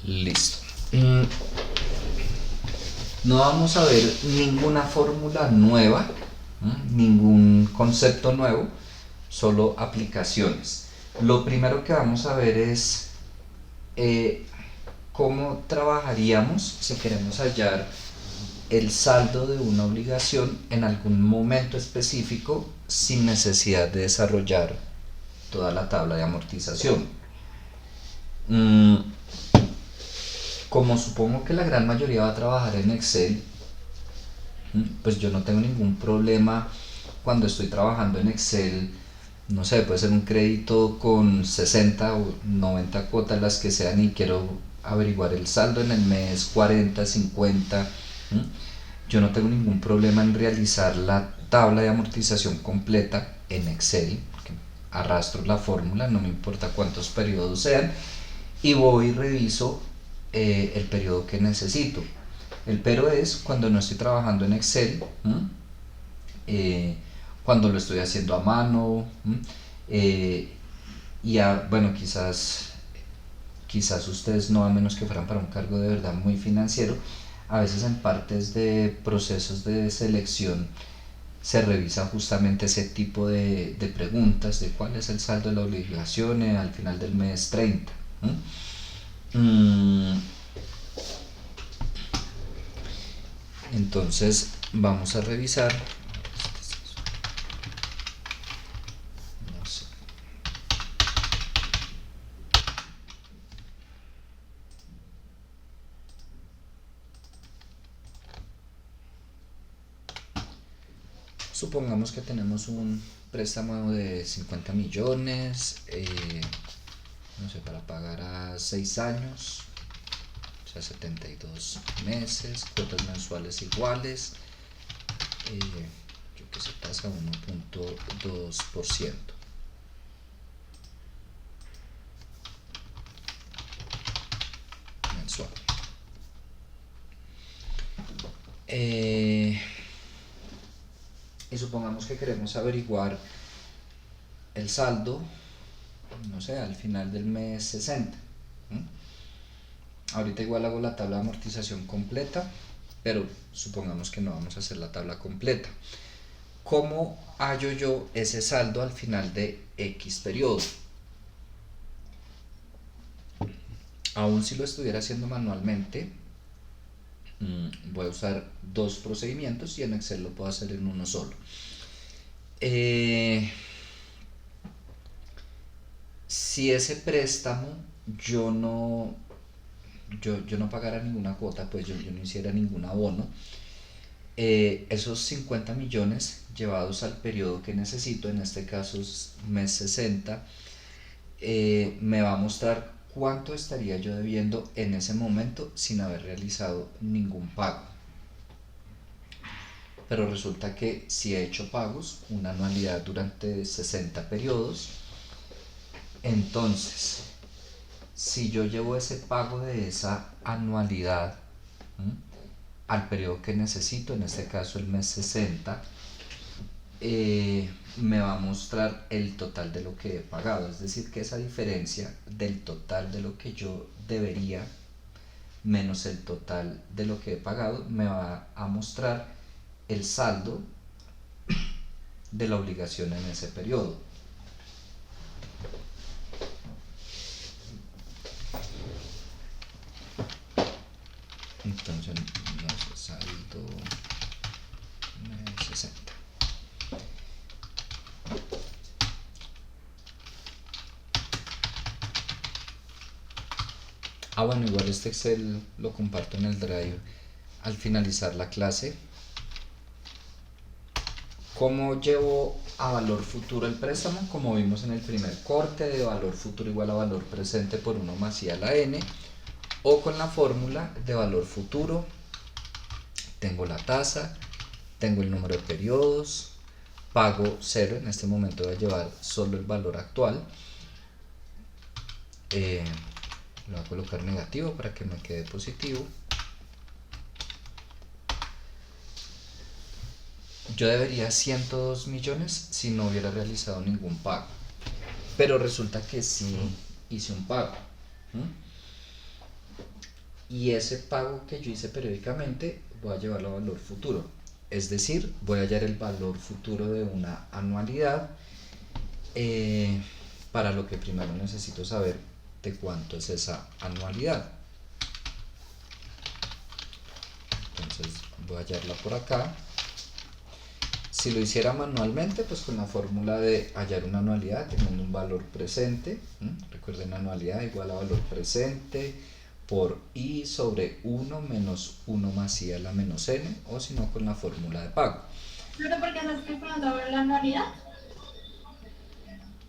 Listo. No vamos a ver ninguna fórmula nueva, ningún concepto nuevo, solo aplicaciones. Lo primero que vamos a ver es eh, cómo trabajaríamos si queremos hallar el saldo de una obligación en algún momento específico sin necesidad de desarrollar toda la tabla de amortización. Como supongo que la gran mayoría va a trabajar en Excel, pues yo no tengo ningún problema cuando estoy trabajando en Excel. No sé, puede ser un crédito con 60 o 90 cuotas, las que sean, y quiero averiguar el saldo en el mes 40, 50. Yo no tengo ningún problema en realizar la tabla de amortización completa en Excel. Arrastro la fórmula, no me importa cuántos periodos sean, y voy y reviso el periodo que necesito. El pero es cuando no estoy trabajando en Excel, eh, cuando lo estoy haciendo a mano, eh, bueno, quizás ustedes no, a menos que fueran para un cargo de verdad muy financiero, a veces en partes de procesos de selección se revisa justamente ese tipo de preguntas, de cuál es el saldo de la obligación al final del mes 30. Entonces vamos a revisar. No sé. Supongamos que tenemos un préstamo de 50 millones, no sé, para pagar a 6 años, o sea, 72 meses, cuotas mensuales iguales, yo que sé, tasa 1.2% mensual. Y supongamos que queremos averiguar el saldo, no sé, al final del mes 60. Ahorita igual hago la tabla de amortización completa, pero supongamos que no vamos a hacer la tabla completa. ¿Cómo hallo yo ese saldo al final de X periodo? Aún si lo estuviera haciendo manualmente, voy a usar dos procedimientos y en Excel lo puedo hacer en uno solo. Si ese préstamo yo no pagara ninguna cuota, pues yo no hiciera ningún abono, esos 50 millones llevados al periodo que necesito, en este caso es mes 60, me va a mostrar cuánto estaría yo debiendo en ese momento sin haber realizado ningún pago. Pero resulta que si he hecho pagos, una anualidad durante 60 periodos, entonces si yo llevo ese pago de esa anualidad al periodo que necesito, en este caso el mes 60, me va a mostrar el total de lo que he pagado. Es decir, que esa diferencia del total de lo que yo debería menos el total de lo que he pagado me va a mostrar el saldo de la obligación en ese periodo. Entonces, no sé, saldo mes 60. Bueno, igual este Excel lo comparto en el Drive al finalizar la clase. ¿Cómo llevo a valor futuro el préstamo? Como vimos en el primer corte, de valor futuro igual a valor presente por 1 más i a la n, o con la fórmula de valor futuro. Tengo la tasa, tengo el número de periodos, pago 0, en este momento voy a llevar solo el valor actual. Lo voy a colocar negativo para que me quede positivo. Yo debería 102 millones si no hubiera realizado ningún pago, pero resulta que sí hice un pago. y ese pago que yo hice periódicamente voy a llevarlo a valor futuro. Es decir, voy a hallar el valor futuro de una anualidad, eh, para lo que primero necesito saber de cuánto es esa anualidad. Entonces voy a hallarla por acá. Si lo hiciera manualmente, pues con la fórmula de hallar una anualidad teniendo un valor presente, recuerden, anualidad igual a valor presente por i sobre 1 menos 1 más i a la menos n, o si no con la fórmula de pago. ¿Pero por qué estás calculando ahora la anualidad?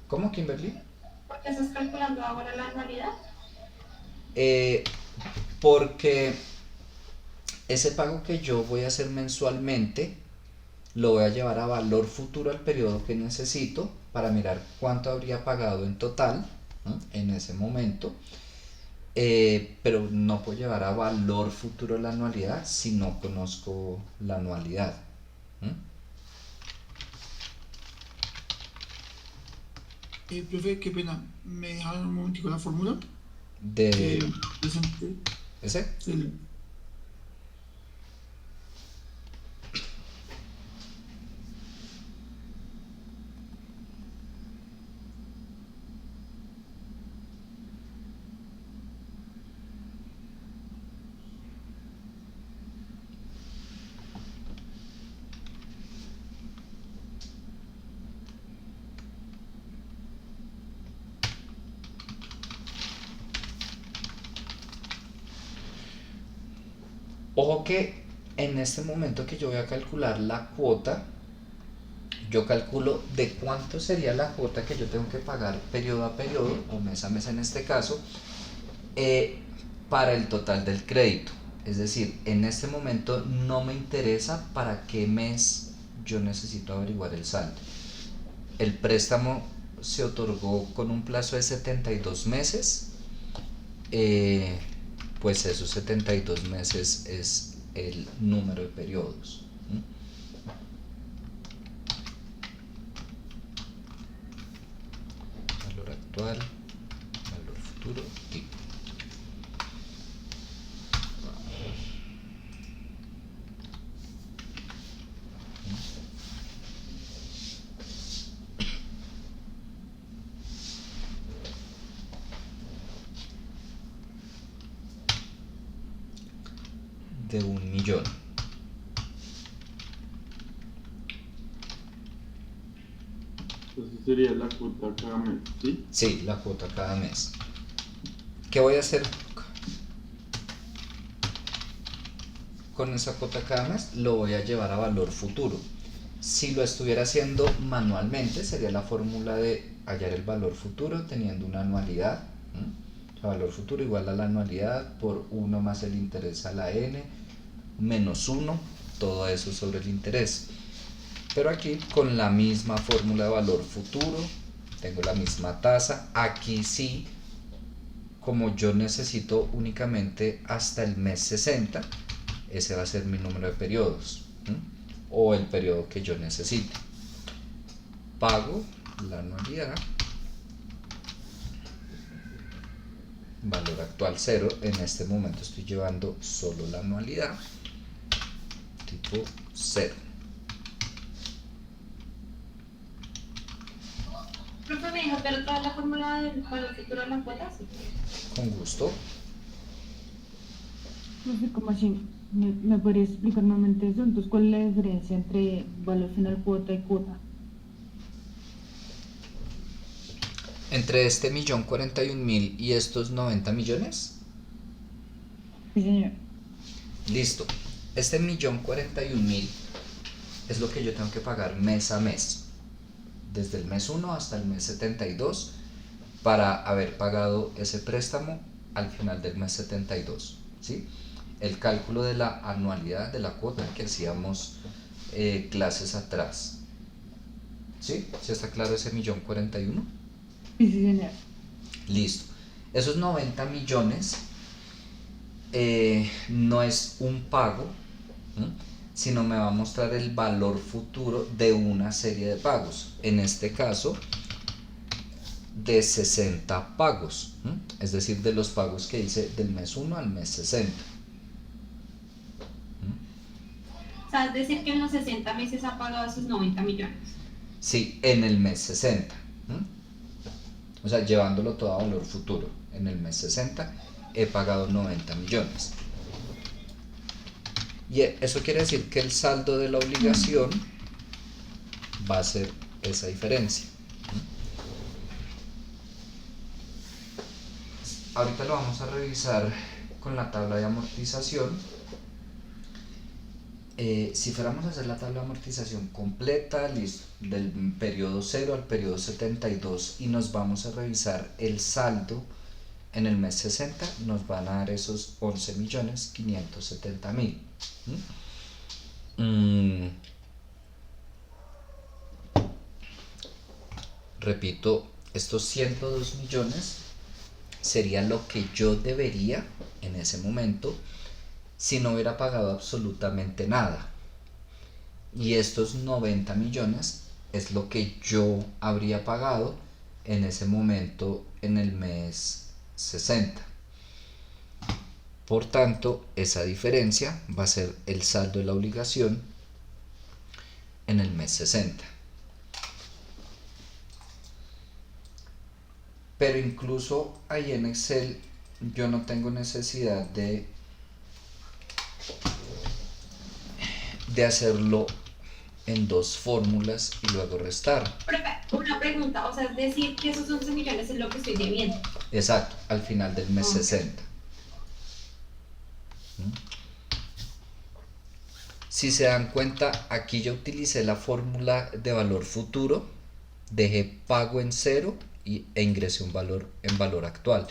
¿Cómo, Kimberly? ¿Por qué estás calculando ahora la anualidad? Eh, porque ese pago que yo voy a hacer mensualmente lo voy a llevar a valor futuro al periodo que necesito para mirar cuánto habría pagado en total, ¿no?, en ese momento. Pero no puedo llevar a valor futuro la anualidad si no conozco la anualidad. Profe, qué pena. ¿Me dejaron un momentico la fórmula? De Presente. ese, Sí. ojo que en este momento que yo voy a calcular la cuota, yo calculo de cuánto sería la cuota que yo tengo que pagar periodo a periodo, o mes a mes en este caso, eh, para el total del crédito. Es decir, en este momento no me interesa para qué mes yo necesito averiguar el saldo. El préstamo se otorgó con un plazo de 72 meses, eh, pues esos 72 meses es el número de periodos. Valor actual, valor futuro, tipo. De 1.000.000. Entonces sería la cuota cada mes, ¿sí? Sí, la cuota cada mes. ¿Qué voy a hacer con esa cuota cada mes? Lo voy a llevar a valor futuro. Si lo estuviera haciendo manualmente, sería la fórmula de hallar el valor futuro teniendo una anualidad. O sea, valor futuro igual a la anualidad por 1 más el interés a la n, menos 1, todo eso sobre el interés. Pero aquí con la misma fórmula de valor futuro, tengo la misma tasa. Aquí sí, como yo necesito únicamente hasta el mes 60, ese va a ser mi número de periodos, o el periodo que yo necesite. Pago la anualidad, valor actual 0. En este momento estoy llevando solo la anualidad, tipo 0. Profe, me dijo, pero toda la fórmula del valor futuro de la cuota, sí. Con gusto. No sé cómo así. ¿Me podría explicar nuevamente eso? Entonces, ¿cuál es la diferencia entre valor final cuota y cuota? Entre este 1.041.000 y estos 90 millones. Sí, señor. Listo. Este 1.041.000 es lo que yo tengo que pagar mes a mes, desde el mes 1 hasta el mes 72, para haber pagado ese préstamo al final del mes 72, ¿sí? El cálculo de la anualidad de la cuota que hacíamos clases atrás. ¿Sí? ¿Sí está claro ese 1.041.000? Sí, sí, señor. Listo. Esos 90 millones no es un pago, sino me va a mostrar el valor futuro de una serie de pagos. En este caso, de 60 pagos, es decir, de los pagos que hice del mes 1 al mes 60. O sea, es decir que en los 60 meses ha pagado esos 90 millones. Sí, en el mes 60. O sea, llevándolo todo a valor futuro. En el mes 60 he pagado 90 millones. Y eso quiere decir que el saldo de la obligación va a ser esa diferencia. Ahorita lo vamos a revisar con la tabla de amortización. Si fuéramos a hacer la tabla de amortización completa, listo, del periodo 0 al periodo 72, y nos vamos a revisar el saldo en el mes 60, nos van a dar esos 11.570.000. Repito, estos 102 millones sería lo que yo debería en ese momento si no hubiera pagado absolutamente nada. Y estos 90 millones es lo que yo habría pagado en ese momento en el mes 60. Por tanto, esa diferencia va a ser el saldo de la obligación en el mes 60. Pero incluso ahí en Excel yo no tengo necesidad de hacerlo en dos fórmulas y luego restar. Una pregunta, o sea, es decir que esos 11 millones es lo que estoy debiendo. Exacto, al final del mes 60. Si se dan cuenta, aquí yo utilicé la fórmula de valor futuro, dejé pago en 0 e ingresé un valor en valor actual.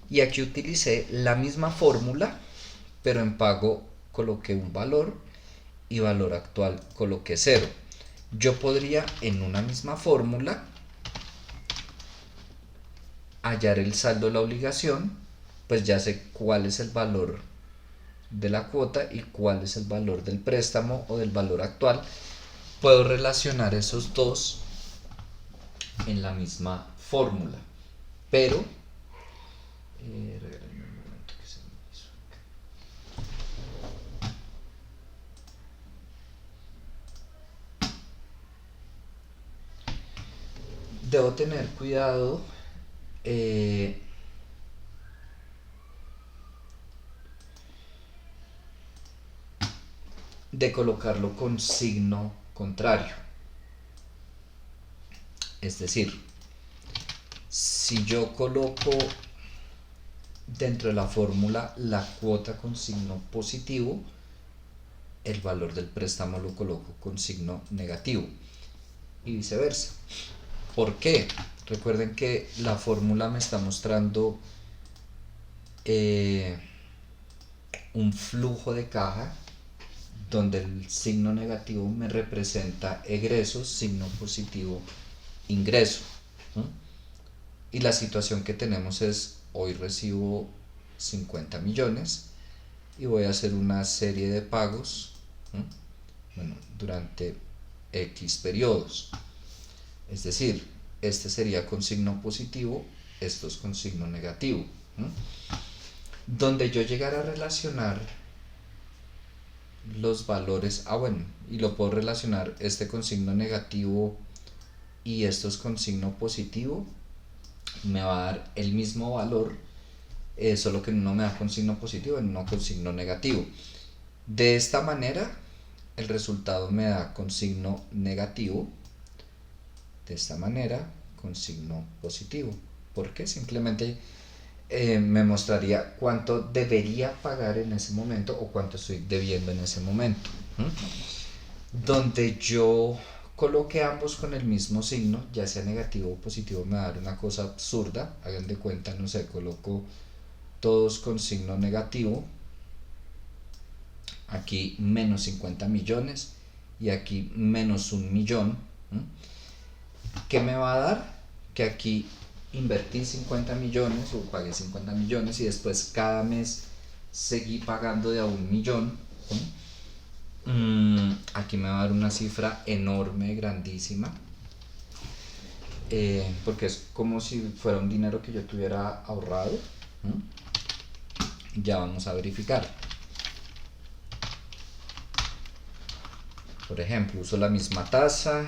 Y aquí utilicé la misma fórmula, pero en pago coloqué un valor y valor actual coloqué 0. Yo podría en una misma fórmula hallar el saldo de la obligación, pues ya sé cuál es el valor de la cuota y cuál es el valor del préstamo o del valor actual. Puedo relacionar esos dos en la misma fórmula, pero regálenme un momento que se me hizo acá. Debo tener cuidado de colocarlo con signo contrario. Es decir, si yo coloco dentro de la fórmula la cuota con signo positivo, el valor del préstamo lo coloco con signo negativo y viceversa. ¿Por qué? Recuerden que la fórmula me está mostrando un flujo de caja donde el signo negativo me representa egresos, signo positivo ingreso. Y la situación que tenemos es, hoy recibo 50 millones y voy a hacer una serie de pagos, durante X periodos. Es decir, este sería con signo positivo, esto es con signo negativo. Donde yo llegara a relacionar los valores, y lo puedo relacionar este con signo negativo y estos con signo positivo, me va a dar el mismo valor, solo que en uno me da con signo positivo, en uno con signo negativo. De esta manera el resultado me da con signo negativo, de esta manera con signo positivo, porque simplemente me mostraría cuánto debería pagar en ese momento o cuánto estoy debiendo en ese momento. Donde yo coloque ambos con el mismo signo, ya sea negativo o positivo, me va a dar una cosa absurda. Hagan de cuenta, no sé, coloco todos con signo negativo, aquí menos 50 millones y aquí menos 1 millón. ¿Qué me va a dar? Que aquí invertí 50 millones o pagué 50 millones y después cada mes seguí pagando de a 1 millón. Aquí me va a dar una cifra enorme, grandísima. porque es como si fuera un dinero que yo tuviera ahorrado. ¿No? Ya vamos a verificar. Por ejemplo, uso la misma tasa,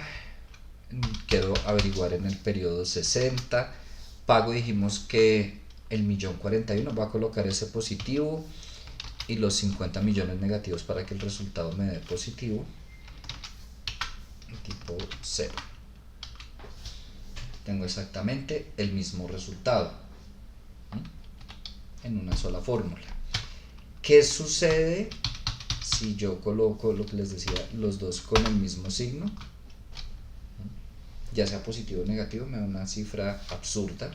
quiero averiguar en el periodo 60, pago, dijimos que el 1.041.000, voy a colocar ese positivo y los 50 millones negativos para que el resultado me dé positivo, tipo 0. Tengo exactamente el mismo resultado en una sola fórmula. ¿Qué sucede si yo coloco lo que les decía, los dos con el mismo signo? Ya sea positivo o negativo, me da una cifra absurda.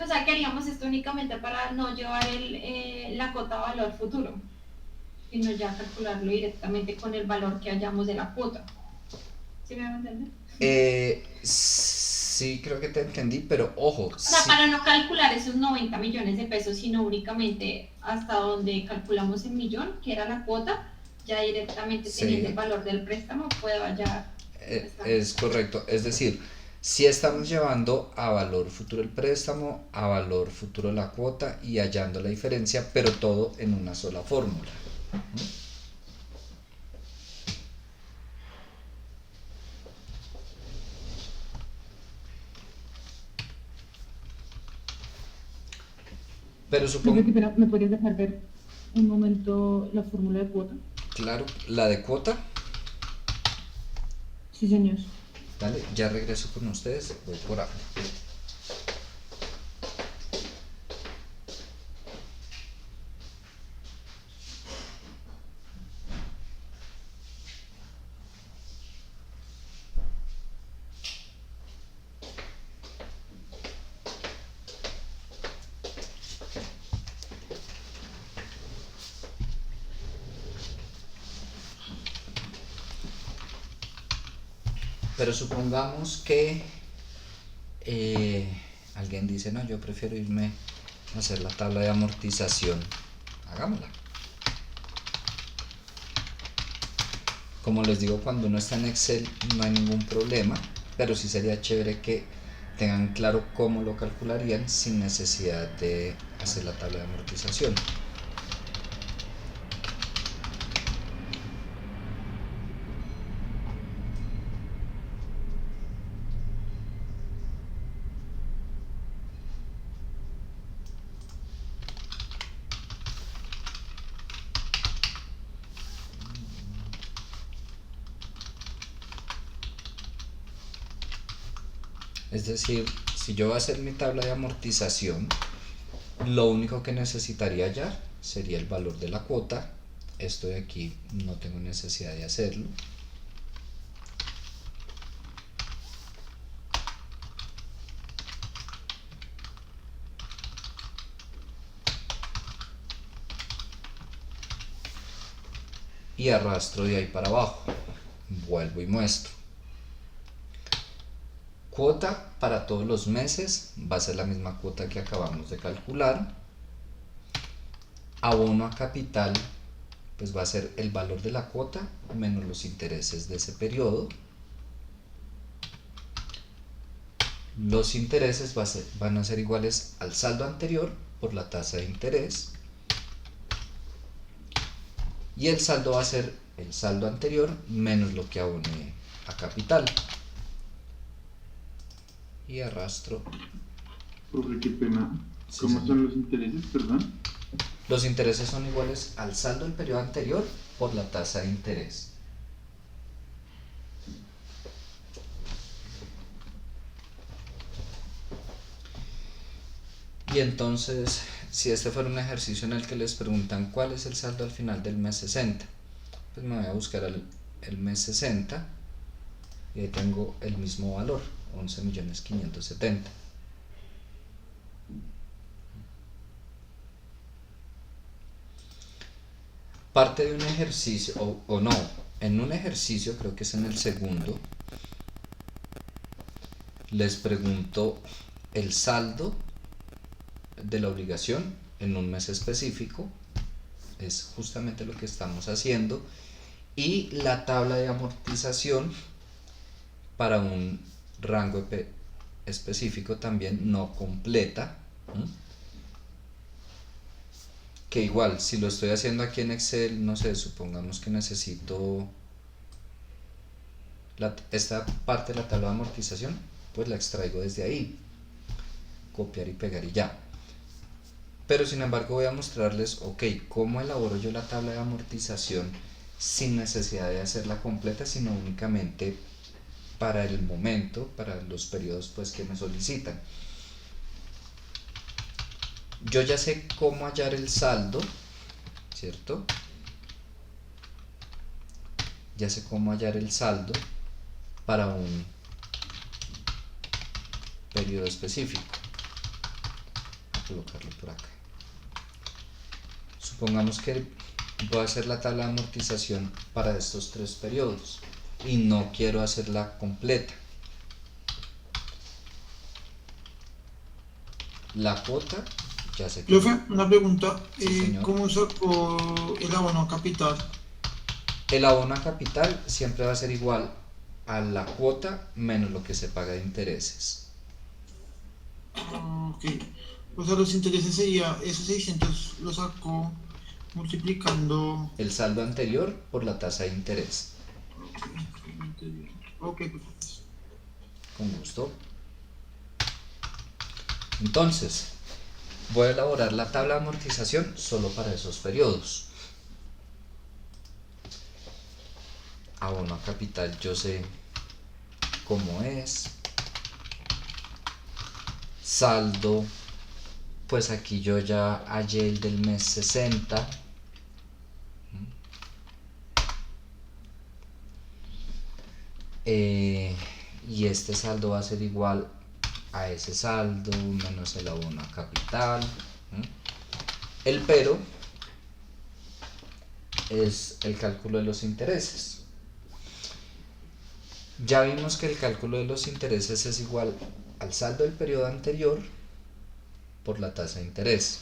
O sea, que haríamos esto únicamente para no llevar la cuota a valor futuro, sino ya calcularlo directamente con el valor que hallamos de la cuota. ¿Sí me va a entender? Sí, creo que te entendí, pero ojo. O sea, para no calcular esos 90 millones de pesos, sino únicamente hasta donde calculamos el millón, que era la cuota, ya directamente teniendo el valor del préstamo, puedo hallar. Es correcto, es decir, si estamos llevando a valor futuro el préstamo, a valor futuro la cuota y hallando la diferencia, pero todo en una sola fórmula. Pero supongo... ¿Me podrías dejar ver un momento la fórmula de cuota? Claro, la de cuota. Sí, señor. Dale, ya regreso con ustedes, voy por ahí. Pero supongamos que alguien dice, no, yo prefiero irme a hacer la tabla de amortización. Hagámosla. Como les digo, cuando uno está en Excel no hay ningún problema, pero sí sería chévere que tengan claro cómo lo calcularían sin necesidad de hacer la tabla de amortización. Es decir, si yo voy a hacer mi tabla de amortización, lo único que necesitaría hallar sería el valor de la cuota. Esto de aquí no tengo necesidad de hacerlo. Y arrastro de ahí para abajo. Vuelvo y muestro. Cuota para todos los meses va a ser la misma cuota que acabamos de calcular. Abono a capital pues va a ser el valor de la cuota menos los intereses de ese periodo. Los intereses van a ser iguales al saldo anterior por la tasa de interés. Y el saldo va a ser el saldo anterior menos lo que aboné a capital. Y arrastro. Profe, qué pena. Sí, ¿Cómo señor. son los intereses, perdón? Los intereses son iguales al saldo del periodo anterior por la tasa de interés. Y entonces, si este fuera un ejercicio en el que les preguntan cuál es el saldo al final del mes 60, pues me voy a buscar el mes 60 y ahí tengo el mismo valor, 11.570.000. parte de un ejercicio, o no, en un ejercicio, creo que es en el segundo, les pregunto el saldo de la obligación en un mes específico, es justamente lo que estamos haciendo, y la tabla de amortización para un rango específico también no completa, ¿m? Que igual si lo estoy haciendo aquí en Excel, no sé, supongamos que necesito esta parte de la tabla de amortización, pues la extraigo desde ahí, copiar y pegar y ya. Pero sin embargo voy a mostrarles, ok, cómo elaboro yo la tabla de amortización sin necesidad de hacerla completa, sino únicamente para el momento, para los periodos pues que me solicitan. Yo ya sé cómo hallar el saldo, ¿cierto? Ya sé cómo hallar el saldo para un periodo específico. Voy a colocarlo por acá. Supongamos que voy a hacer la tabla de amortización para estos 3 periodos y no quiero hacerla completa. La cuota, ya sé que... Profe, una pregunta. Sí, señor. ¿Cómo sacó el abono capital? El abono a capital siempre va a ser igual a la cuota menos lo que se paga de intereses. Ok. O sea, los intereses sería, esos 600 los sacó multiplicando. El saldo anterior por la tasa de interés. Ok, perfecto. Con gusto. Entonces, voy a elaborar la tabla de amortización solo para esos periodos. Abono a capital, yo sé cómo es. Saldo, pues aquí yo ya hallé el del mes 60. Y este saldo va a ser igual a ese saldo menos el abono a capital. El pero es el cálculo de los intereses. Ya vimos que el cálculo de los intereses es igual al saldo del periodo anterior por la tasa de interés.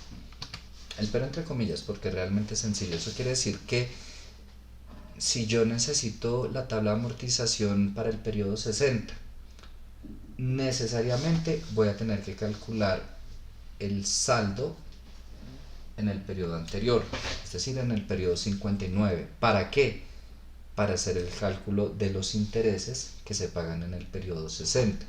El pero entre comillas, porque realmente es sencillo. Eso quiere decir que si yo necesito la tabla de amortización para el periodo 60, necesariamente voy a tener que calcular el saldo en el periodo anterior, es decir, en el periodo 59. ¿Para qué? Para hacer el cálculo de los intereses que se pagan en el periodo 60.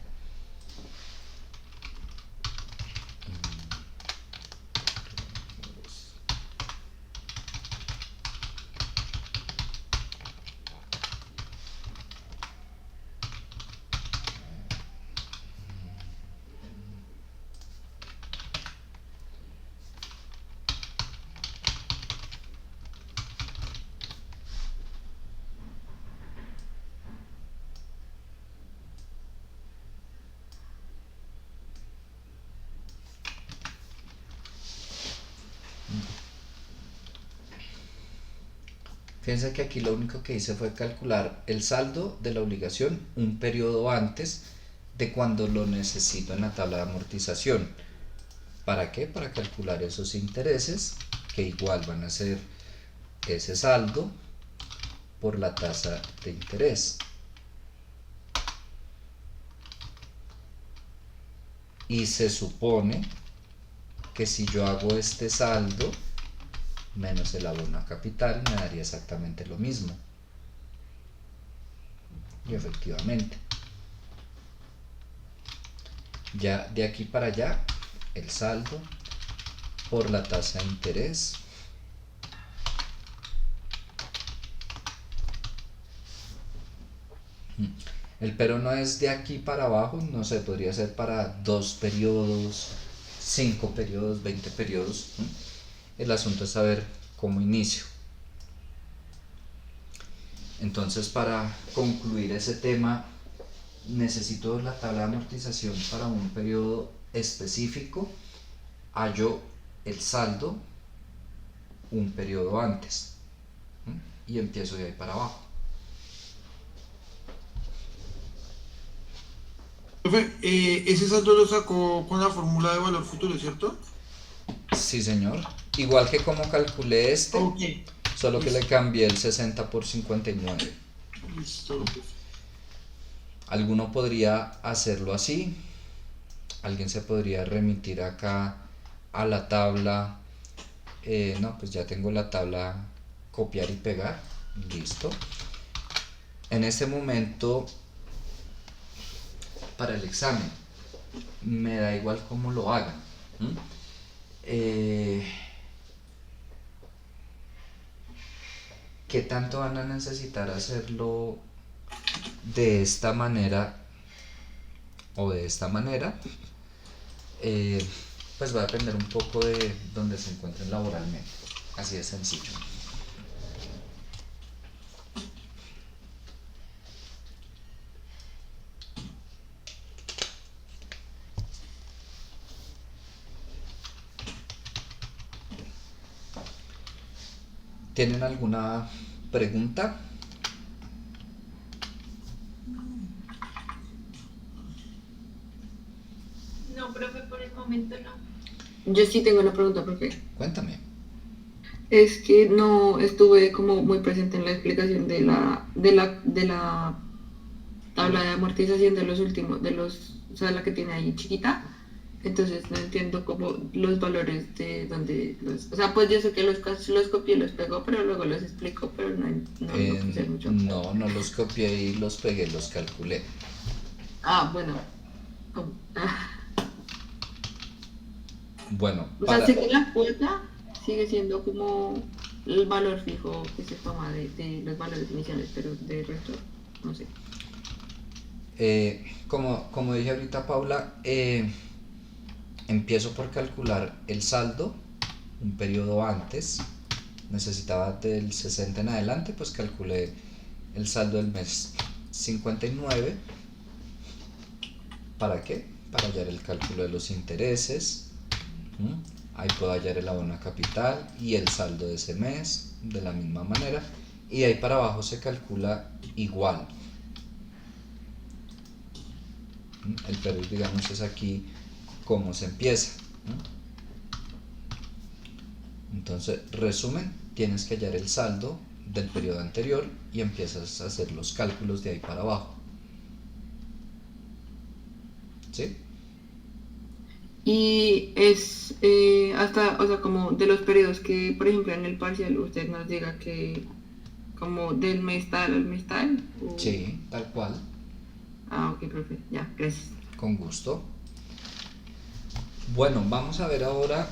Fíjense que aquí lo único que hice fue calcular el saldo de la obligación un periodo antes de cuando lo necesito en la tabla de amortización. ¿Para qué? Para calcular esos intereses, que igual van a ser ese saldo por la tasa de interés. Y se supone que si yo hago este saldo menos el abono a capital, me daría exactamente lo mismo. Y efectivamente, ya de aquí para allá, el saldo por la tasa de interés el pero no es de aquí para abajo, no sé, podría ser para 2 periodos, 5 periodos, 20 periodos. El asunto es saber cómo inicio. Entonces, para concluir ese tema, necesito la tabla de amortización para un periodo específico. Hallo el saldo un periodo antes. y empiezo de ahí para abajo. Profe, ese saldo lo sacó con la fórmula de valor futuro, ¿cierto? Sí, señor. Igual que como calculé este, Ok, solo que le listo. cambié el 60 por 59. Listo, profe. Alguno podría hacerlo así. Alguien se podría remitir acá a la tabla. No, pues ya tengo la tabla, copiar y pegar. Listo. En este momento, para el examen, me da igual cómo lo hagan. ¿Mm? ¿Qué tanto van a necesitar hacerlo de esta manera o de esta manera? Eh, pues va a depender un poco de donde se encuentren laboralmente. Así de sencillo. ¿Tienen alguna pregunta? No, profe, por el momento no. Yo sí tengo una pregunta, profe. Cuéntame. Es que no estuve como muy presente en la explicación de la tabla de amortización de los últimos, o sea, la que tiene ahí chiquita. Entonces no entiendo como los valores de donde o sea, pues yo sé que los copié y los pegó, pero luego los explico, pero no puse mucho. No los copié y los pegué, los calculé. Ah, bueno. como- ah, Bueno, O sea, sé que la cuota sigue siendo como el valor fijo que se toma de los valores iniciales, pero de resto, no sé. como dije ahorita, Paula, empiezo por calcular el saldo un periodo antes. Necesitaba del 60 en adelante, pues calculé el saldo del mes 59. ¿Para qué? Para hallar el cálculo de los intereses. Ahí puedo hallar el abono a capital y el saldo de ese mes de la misma manera, y de ahí para abajo se calcula igual. El pero, digamos, es aquí cómo se empieza. Entonces, resumen, tienes que hallar el saldo del periodo anterior y empiezas a hacer los cálculos de ahí para abajo. ¿Sí? Y es hasta, o sea, como de los periodos que, por ejemplo, en el parcial usted nos diga que como del mes tal al mes tal. Sí, tal cual, Ah, ok, profe, ya, gracias. con gusto. Bueno, vamos a ver ahora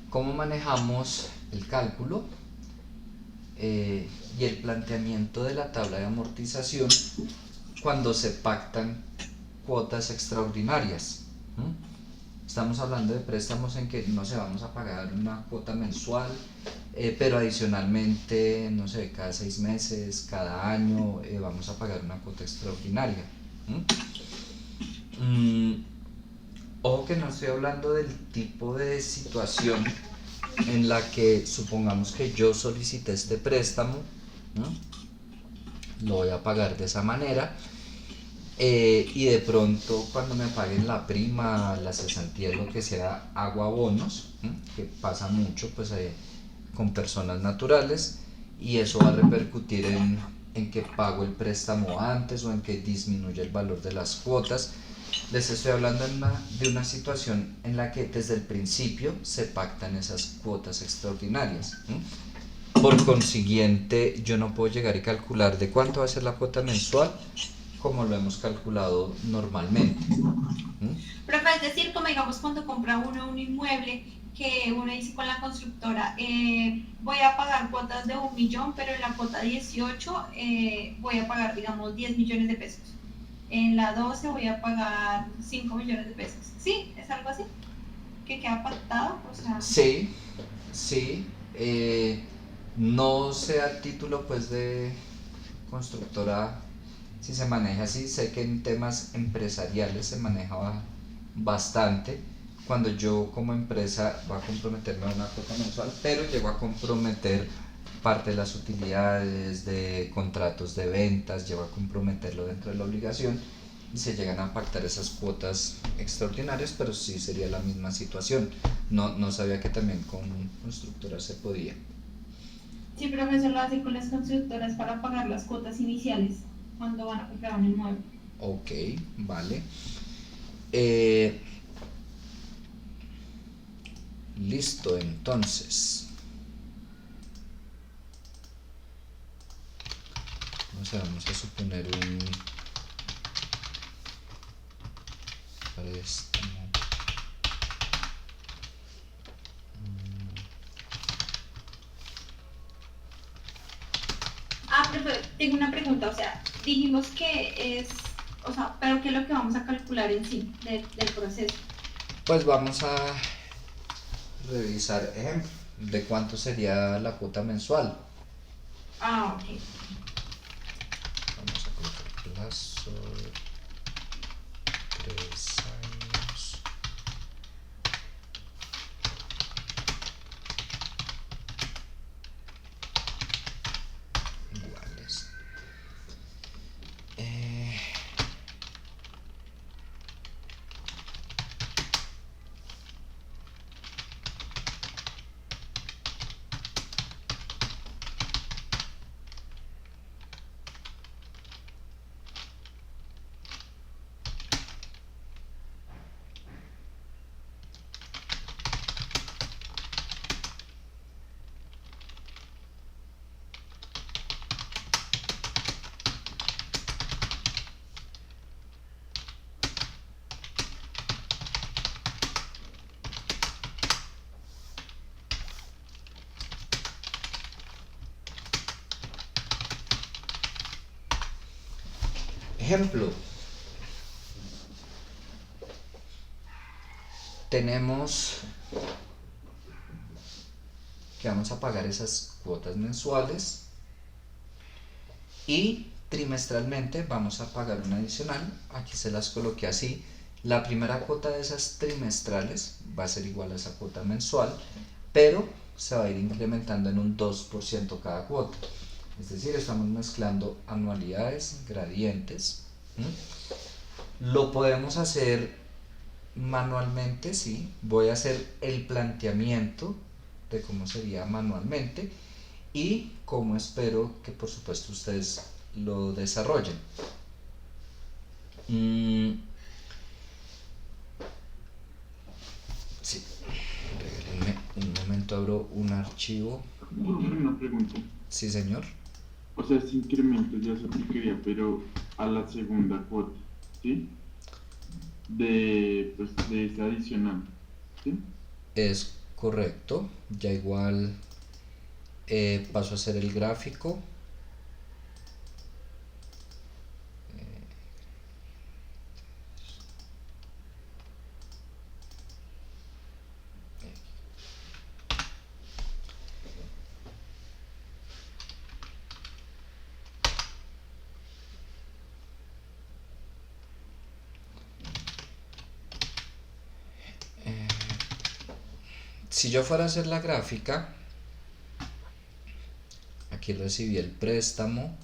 cómo manejamos el cálculo y el planteamiento de la tabla de amortización cuando se pactan cuotas extraordinarias. Estamos hablando de préstamos en que, no sé, vamos a pagar una cuota mensual, pero adicionalmente, no sé, cada 6 meses, cada año, vamos a pagar una cuota extraordinaria. Ojo que no estoy hablando del tipo de situación en la que supongamos que yo solicité este préstamo, lo voy a pagar de esa manera, y de pronto cuando me paguen la prima, la cesantía, lo que sea, hago abonos, que pasa mucho pues con personas naturales, y eso va a repercutir en que pago el préstamo antes o en que disminuye el valor de las cuotas. Les estoy hablando de una situación en la que desde el principio se pactan esas cuotas extraordinarias. Por consiguiente, yo no puedo llegar y calcular de cuánto va a ser la cuota mensual como lo hemos calculado normalmente. Profe, es decir, como digamos cuando compra uno un inmueble, que uno dice con la constructora, voy a pagar cuotas de 1 millón, pero en la cuota 18 voy a pagar, digamos, 10 millones de pesos. En la 12 voy a pagar 5 millones de pesos. ¿Sí? ¿Es algo así? ¿Que queda pactado? O sea... Sí, no sé a título pues de constructora si se maneja así. Sé que en temas empresariales se maneja bastante, cuando yo como empresa va a comprometerme a una cuota mensual, pero llego a comprometer parte de las utilidades de contratos de ventas, llego a comprometerlo dentro de la obligación y se llegan a pactar esas cuotas extraordinarias, pero sí sería la misma situación. No sabía que también con constructoras se podía. Sí, pero eso lo hace con las constructoras para pagar las cuotas iniciales cuando van a comprar un inmueble. Ok, vale. Listo, entonces. Vamos a suponer un préstamo. Pero tengo una pregunta, o sea, dijimos que es, o sea, pero ¿qué es lo que vamos a calcular en sí del proceso? Pues vamos a revisar ejemplo de cuánto sería la cuota mensual. Ah, ok. Vamos a colocar plazo 3 años. Iguales. Ejemplo, tenemos que vamos a pagar esas cuotas mensuales y trimestralmente vamos a pagar una adicional. Aquí se las coloqué así. La primera cuota de esas trimestrales va a ser igual a esa cuota mensual, pero se va a ir incrementando en un 2% cada cuota. Es decir, estamos mezclando anualidades, gradientes. Lo podemos hacer manualmente, sí. Voy a hacer el planteamiento de cómo sería manualmente y cómo espero que por supuesto ustedes lo desarrollen. Sí, regálenme un momento, abro un archivo. Una pregunta. Sí, señor. O sea, ese incremento ya se aplicaría, pero a la segunda cuota, ¿sí? De ese adicional, ¿sí? Es correcto. Ya igual paso a hacer el gráfico. Si yo fuera a hacer la gráfica, aquí recibí el préstamo,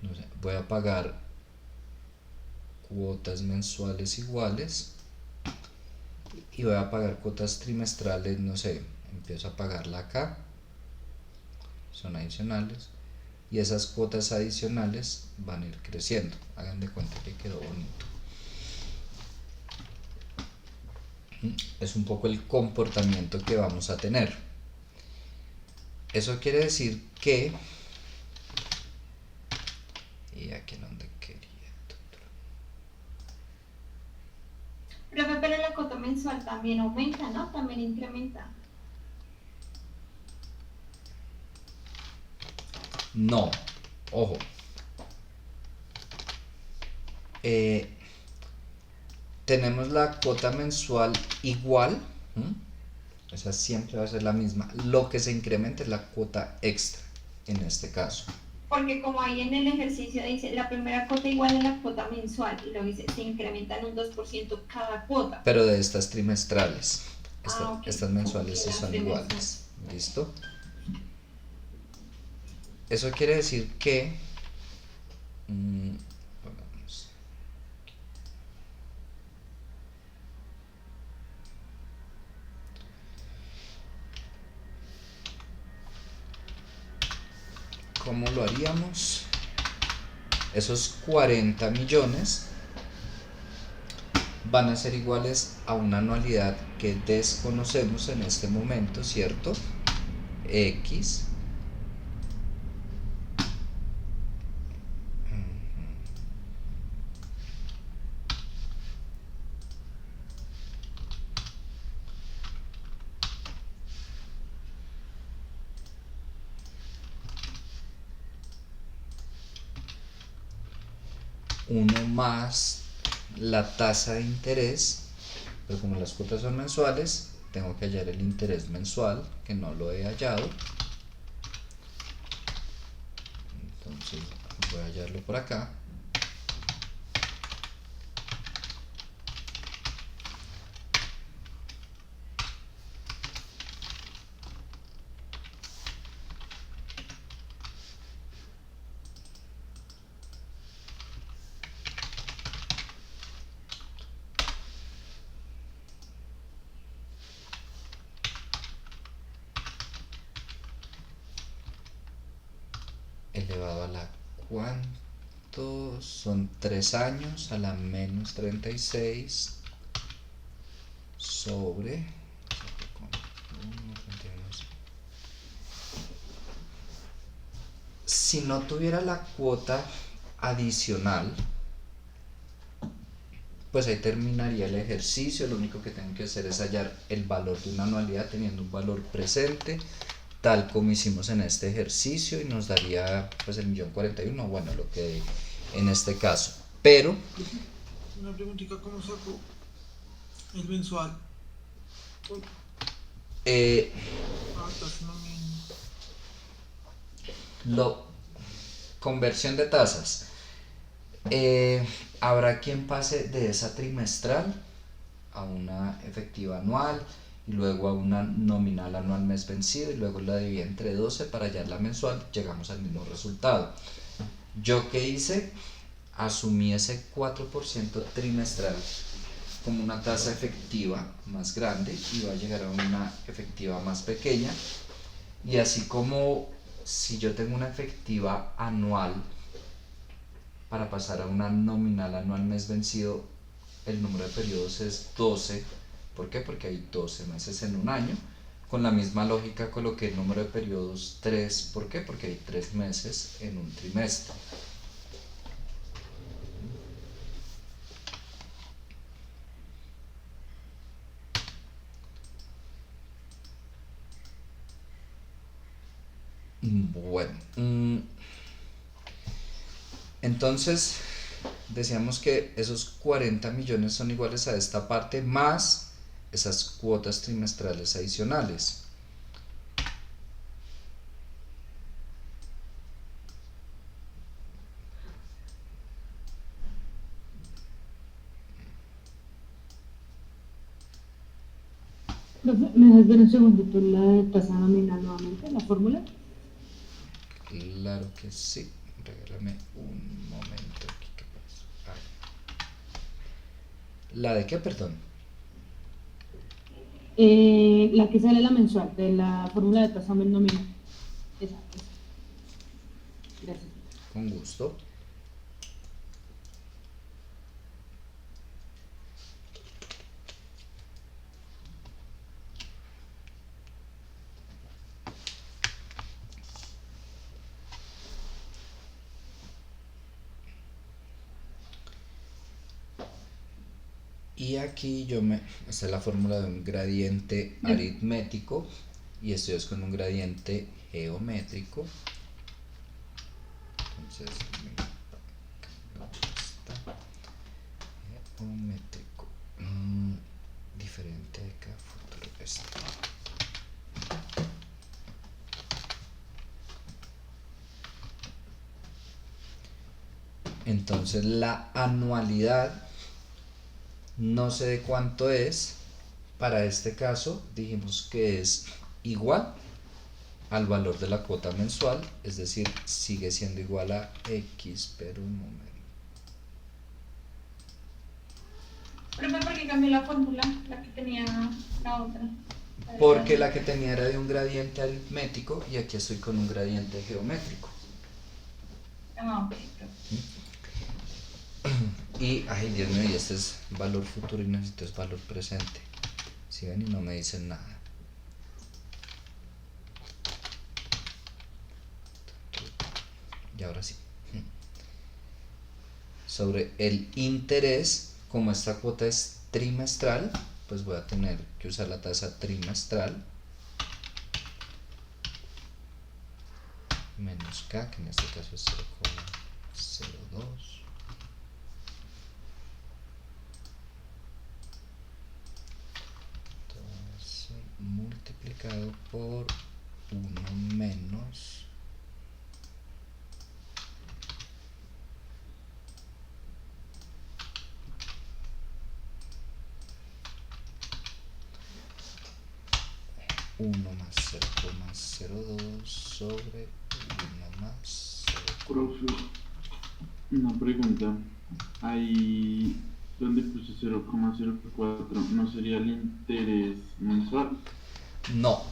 no sé, voy a pagar cuotas mensuales iguales y voy a pagar cuotas trimestrales, no sé, empiezo a pagarla acá, son adicionales y esas cuotas adicionales van a ir creciendo. Hagan de cuenta que quedó bonito. Es un poco el comportamiento que vamos a tener. Eso quiere decir que, y aquí es donde quería, Profe, pero la cuota mensual también aumenta, ¿no? También incrementa. no, ojo, tenemos la cuota mensual igual, o sea, siempre va a ser la misma. Lo que se incrementa es la cuota extra en este caso. Porque como ahí en el ejercicio dice, la primera cuota igual a la cuota mensual, y luego dice, se incrementan un 2% cada cuota. Pero de estas trimestrales. Ok, Estas mensuales ok, sí las son trimestrales. iguales. ¿Listo? Eso quiere decir que... pongamos, ¿cómo lo haríamos? Esos 40 millones van a ser iguales a una anualidad que desconocemos en este momento, ¿cierto? X. Uno más la tasa de interés, pero como las cuotas son mensuales, tengo que hallar el interés mensual, que no lo he hallado. Entonces voy a hallarlo por acá. Elevado a la cuánto son 3 años a la menos 36 sobre si no tuviera la cuota adicional, pues ahí terminaría el ejercicio. Lo único que tengo que hacer es hallar el valor de una anualidad teniendo un valor presente, tal como hicimos en este ejercicio, y nos daría pues el 1.041.000, bueno, lo que en este caso. Pero Una preguntita, ¿cómo saco el mensual? Tasa nominal. Conversión de tasas. Habrá quien pase de esa trimestral a una efectiva anual, y luego a una nominal anual mes vencido, y luego la divide entre 12 para hallar la mensual. Llegamos al mismo resultado. ¿Yo qué hice? Asumí ese 4% trimestral como una tasa efectiva más grande, y va a llegar a una efectiva más pequeña. Y así como si yo tengo una efectiva anual, para pasar a una nominal anual mes vencido, el número de periodos es 12. ¿Por qué? Porque hay 12 meses en un año. Con la misma lógica coloqué el número de periodos 3. ¿Por qué? Porque hay 3 meses en un trimestre. Bueno, entonces decíamos que esos 40 millones son iguales a esta parte más esas cuotas trimestrales adicionales. Profe, ¿me dejas ver un segundito la tasa nominal nuevamente, la fórmula? Claro que sí. Regálame un momento aquí. ¿Qué pasa? ¿La de qué, perdón? La que sale la mensual, de la fórmula de tasa nominal. Esa. Gracias. Con gusto. Y aquí esta es la fórmula de un gradiente aritmético, y esto es con un gradiente geométrico. Entonces, geométrico, diferente de cada futuro. Entonces la anualidad no sé de cuánto es. Para este caso dijimos que es igual al valor de la cuota mensual, es decir, sigue siendo igual a X, pero un momento. Profe, ¿por qué cambió la fórmula? La que tenía la otra. Porque la que tenía era de un gradiente aritmético y aquí estoy con un gradiente geométrico. Ah, ok, profe. Y, ay Dios mío, y este es valor futuro y necesito es valor presente. Si ven y no me dicen nada. Y ahora sí. Sobre el interés, como esta cuota es trimestral, pues voy a tener que usar la tasa trimestral menos K, que en este caso es 0,02. Entonces, multiplicado por 1 menos uno más 0,02 sobre 1 más 0. Profe, una pregunta. Ahí donde puse 0,04, ¿no sería el interés mensual? No,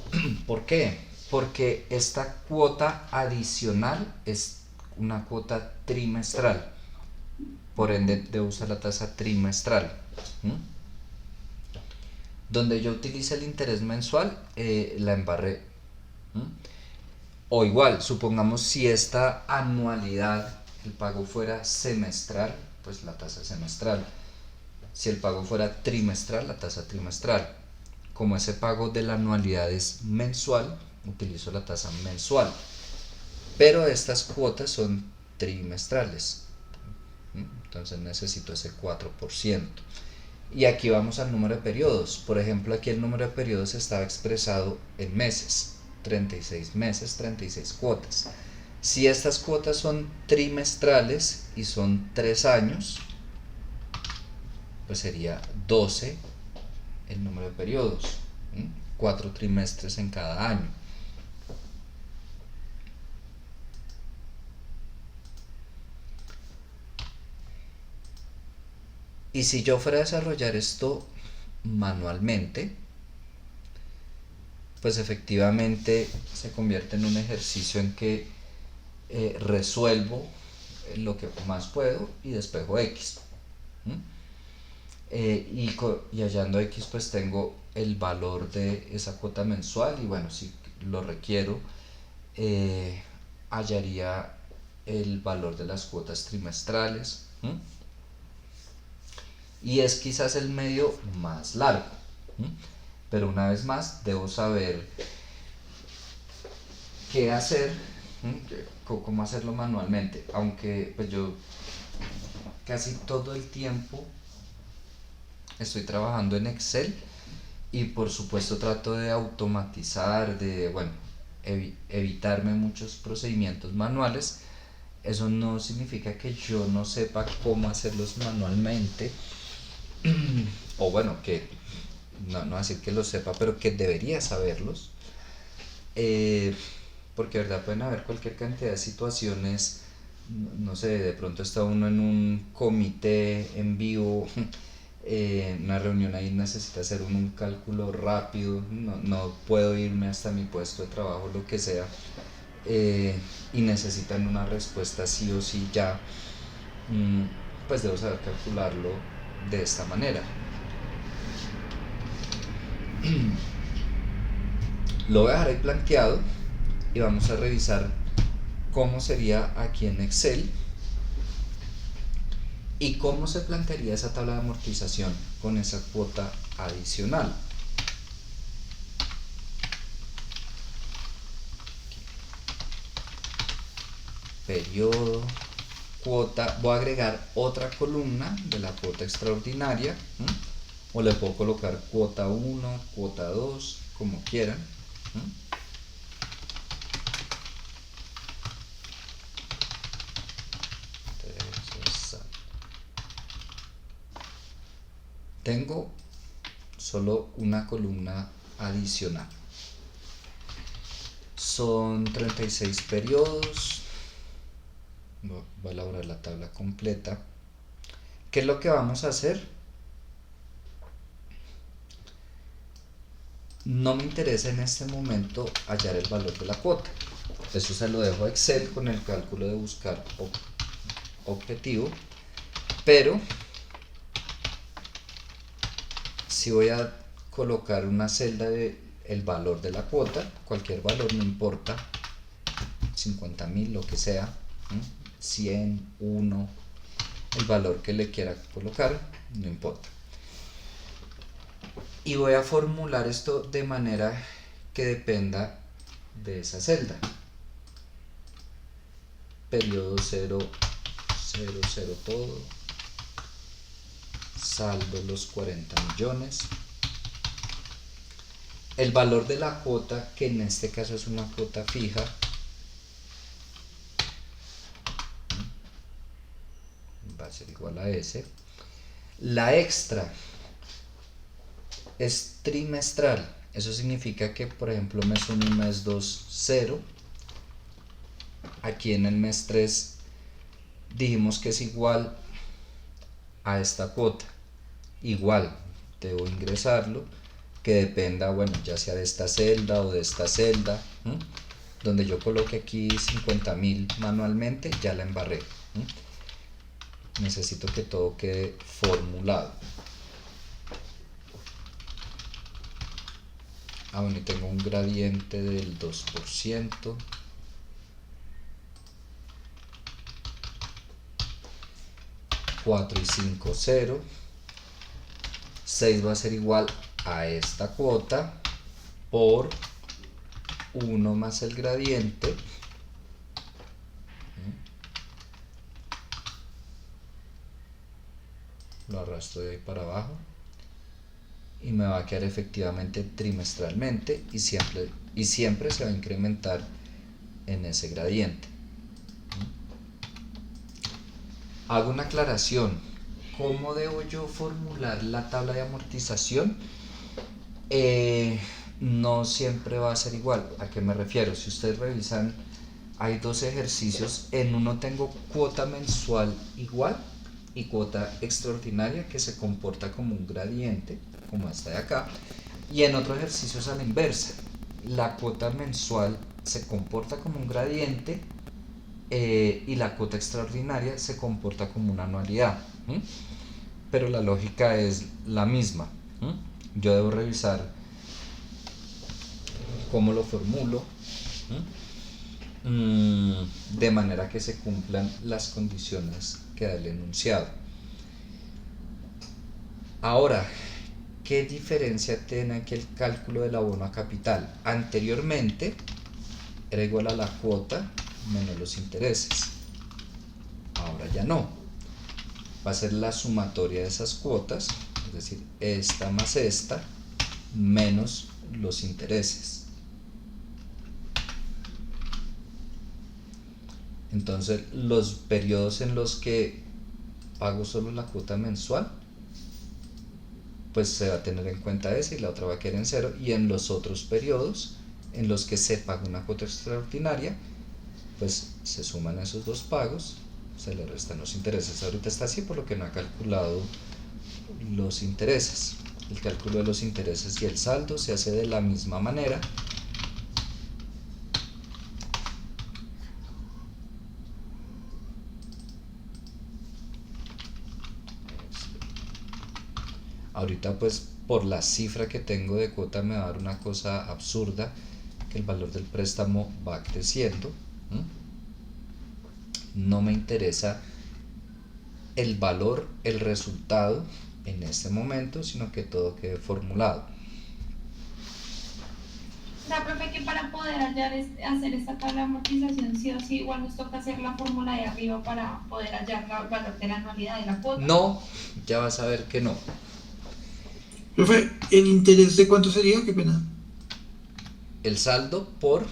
¿por qué? Porque esta cuota adicional es una cuota trimestral, por ende debo usar la tasa trimestral. Donde yo utilice el interés mensual, la embarré. O igual, supongamos si esta anualidad, el pago fuera semestral, pues la tasa semestral. Si el pago fuera trimestral, la tasa trimestral. Como ese pago de la anualidad es mensual, utilizo la tasa mensual. Pero estas cuotas son trimestrales. Entonces necesito ese 4%. Y aquí vamos al número de periodos. Por ejemplo, aquí el número de periodos estaba expresado en meses. 36 meses, 36 cuotas. Si estas cuotas son trimestrales y son 3 años, pues sería 12 el número de periodos. 4 trimestres en cada año. Y si yo fuera a desarrollar esto manualmente, pues efectivamente se convierte en un ejercicio en que resuelvo lo que más puedo y despejo X. Y hallando X, pues tengo el valor de esa cuota mensual y bueno, si lo requiero, hallaría el valor de las cuotas trimestrales. Y es quizás el medio más largo, pero una vez más debo saber qué hacer, cómo hacerlo manualmente, aunque pues yo casi todo el tiempo estoy trabajando en Excel y por supuesto trato de automatizar, de bueno, evitarme muchos procedimientos manuales. Eso no significa que yo no sepa cómo hacerlos manualmente, o bueno, que no decir que lo sepa, pero que debería saberlos, porque verdad pueden haber cualquier cantidad de situaciones, no sé, de pronto está uno en un comité en vivo, una reunión ahí necesita hacer un cálculo rápido, no puedo irme hasta mi puesto de trabajo, lo que sea, y necesitan una respuesta sí o sí ya, pues debo saber calcularlo de esta manera. Lo voy a dejar ahí planteado y vamos a revisar cómo sería aquí en Excel y cómo se plantearía esa tabla de amortización con esa cuota adicional. Periodo, cuota, voy a agregar otra columna de la cuota extraordinaria, o le puedo colocar cuota 1, cuota 2, como quieran. Entonces tengo solo una columna adicional. Son 36 periodos. Voy a elaborar la tabla completa. ¿Qué es lo que vamos a hacer? No me interesa en este momento hallar el valor de la cuota. Eso se lo dejo a Excel con el cálculo de buscar objetivo. Pero si voy a colocar una celda de el valor de la cuota, cualquier valor, no importa, 50.000, lo que sea, 100, 1, el valor que le quiera colocar, no importa. Y voy a formular esto de manera que dependa de esa celda. Periodo 0, 0, 0 todo. Saldo los 40 millones. El valor de la cuota, que en este caso es una cuota fija, va a ser igual a S. La extra es trimestral. Eso significa que, por ejemplo, mes 1 y mes 2, 0. Aquí en el mes 3 dijimos que es igual a esta cuota. Igual, debo ingresarlo, que dependa, bueno, ya sea de esta celda o de esta celda. Donde yo coloque aquí 50.000 manualmente, ya la embarré. Necesito que todo quede formulado. Bueno, y tengo un gradiente del 2%. ...4 y 5, 0. 6 va a ser igual a esta cuota por 1 más el gradiente. Lo arrastro de ahí para abajo. Y me va a quedar efectivamente trimestralmente y siempre se va a incrementar en ese gradiente. Hago una aclaración. ¿Cómo debo yo formular la tabla de amortización? No siempre va a ser igual. ¿A qué me refiero? Si ustedes revisan, hay dos ejercicios. En uno tengo cuota mensual igual y cuota extraordinaria, que se comporta como un gradiente, como esta de acá, y en otro ejercicio es a la inversa. La cuota mensual se comporta como un gradiente y la cuota extraordinaria se comporta como una anualidad, pero la lógica es la misma. Yo debo revisar cómo lo formulo, de manera que se cumplan las condiciones que da el enunciado. Ahora, ¿qué diferencia tiene aquí el cálculo del abono a capital? Anteriormente era igual a la cuota menos los intereses. Ahora ya no. Va a ser la sumatoria de esas cuotas, es decir, esta más esta, menos los intereses. Entonces, los periodos en los que pago solo la cuota mensual, pues se va a tener en cuenta esa y la otra va a quedar en 0, y en los otros periodos en los que se paga una cuota extraordinaria, pues se suman esos dos pagos, se le restan los intereses. Ahorita está así por lo que no ha calculado los intereses. El cálculo de los intereses y el saldo se hace de la misma manera. Ahorita pues por la cifra que tengo de cuota me va a dar una cosa absurda, que el valor del préstamo va creciendo. No me interesa el valor, el resultado en este momento, sino que todo quede formulado. O sea, profe, que para poder hacer esta tabla de amortización, sí o sí, igual nos toca hacer la fórmula de arriba para poder hallar el valor de la anualidad de la cuota. No, ya vas a ver que no. Profe, ¿el interés de cuánto sería? Qué pena. El saldo por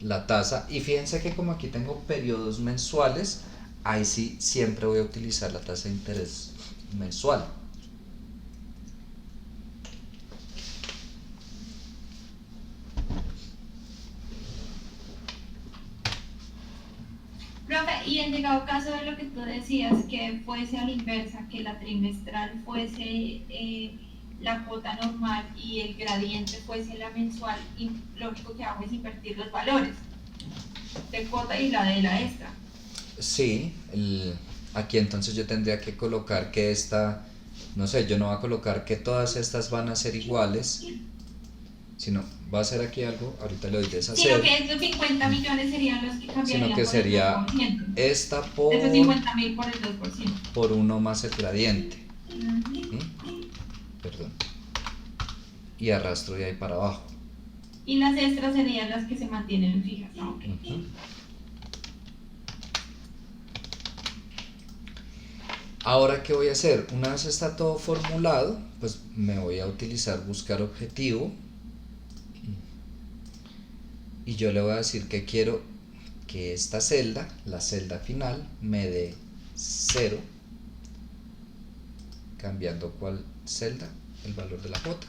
la tasa, y fíjense que como aquí tengo periodos mensuales, ahí sí siempre voy a utilizar la tasa de interés mensual. Profe, y en llegado caso de lo que tú decías, que fuese a la inversa, que la trimestral fuese la cuota normal y el gradiente fuese la mensual, y lo único que hago es invertir los valores de cuota y la de la extra. Sí, aquí entonces yo tendría que colocar que esta, no sé, yo no voy a colocar que todas estas van a ser iguales, sino va a ser aquí algo, ahorita le doy Sino deshacer, que estos 50 millones serían los que cambiarían sino que por el sería 2%. esta Estos 50.000 por el 2%. por 1 más el gradiente, Ujú. perdón, y arrastro de ahí para abajo. Y las extras serían las que se mantienen fijas. Ah, ok. Ujú. Ahora, ¿qué voy a hacer? Una vez está todo formulado, pues me voy a utilizar buscar objetivo y yo le voy a decir que quiero que esta celda, la celda final, me dé 0, cambiando cuál celda, el valor de la cuota.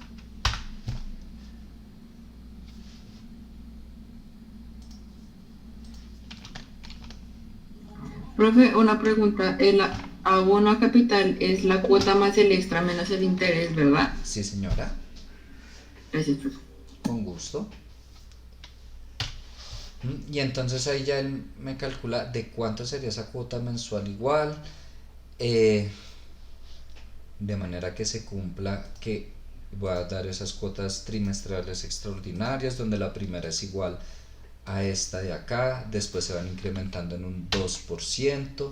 Profe, una pregunta. El abono a capital es la cuota más el extra menos el interés, ¿verdad? Sí, señora, Gracias, profe. con gusto. Y entonces ahí ya él me calcula de cuánto sería esa cuota mensual igual, de manera que se cumpla que voy a dar esas cuotas trimestrales extraordinarias, donde la primera es igual a esta de acá, después se van incrementando en un 2%,